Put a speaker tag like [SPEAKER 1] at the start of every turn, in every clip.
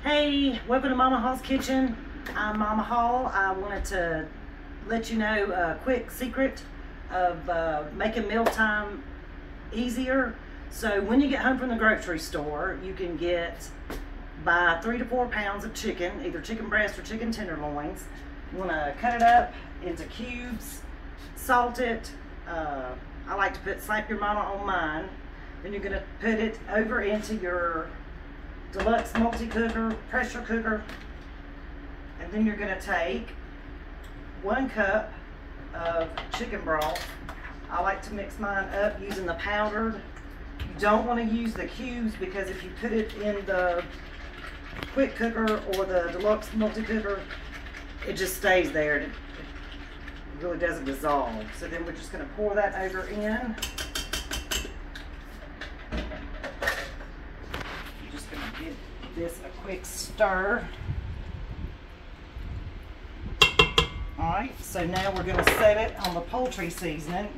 [SPEAKER 1] Hey, welcome to Mama Hall's Kitchen. I'm Mama Hall. I wanted to let you know a quick secret of making mealtime easier. So when you get home from the grocery store, you can buy 3 to 4 pounds of chicken, either chicken breast or chicken tenderloins. You want to cut it up into cubes, salt it. I like to put Slap Your Mama on mine. Then you're going to put it over into your deluxe multi-cooker, pressure cooker, and then you're going to take 1 cup of chicken broth. I like to mix mine up using the powdered. You don't want to use the cubes because if you put it in the quick cooker or the deluxe multi-cooker, it just stays there and it really doesn't dissolve. So then we're just going to pour that over in. Give this a quick stir. Alright, so now we're going to set it on the poultry seasoning.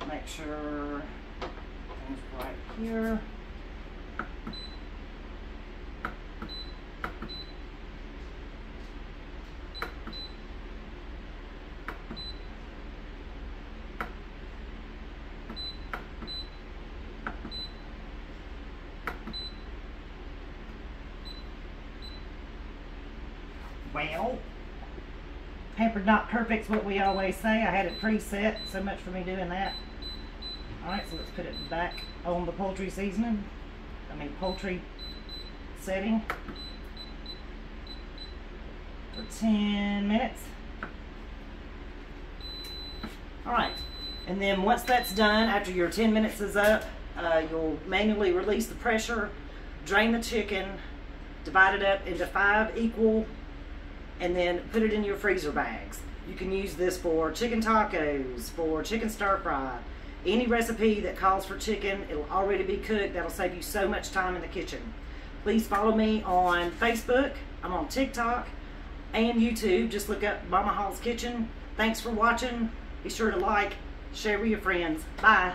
[SPEAKER 1] Make sure it's right here. Well, pampered not perfect is what we always say. I had it preset, so much for me doing that. Alright, so let's put it back on the poultry seasoning. Poultry setting for 10 minutes. Alright, and then once that's done, after your 10 minutes is up, you'll manually release the pressure, drain the chicken, divide it up into 5 equal, and then put it in your freezer bags. You can use this for chicken tacos, for chicken stir fry, any recipe that calls for chicken. It'll already be cooked. That'll save you so much time in the kitchen. Please follow me on Facebook. I'm on TikTok and YouTube. Just look up Mama Hall's Kitchen. Thanks for watching. Be sure to like, share with your friends. Bye.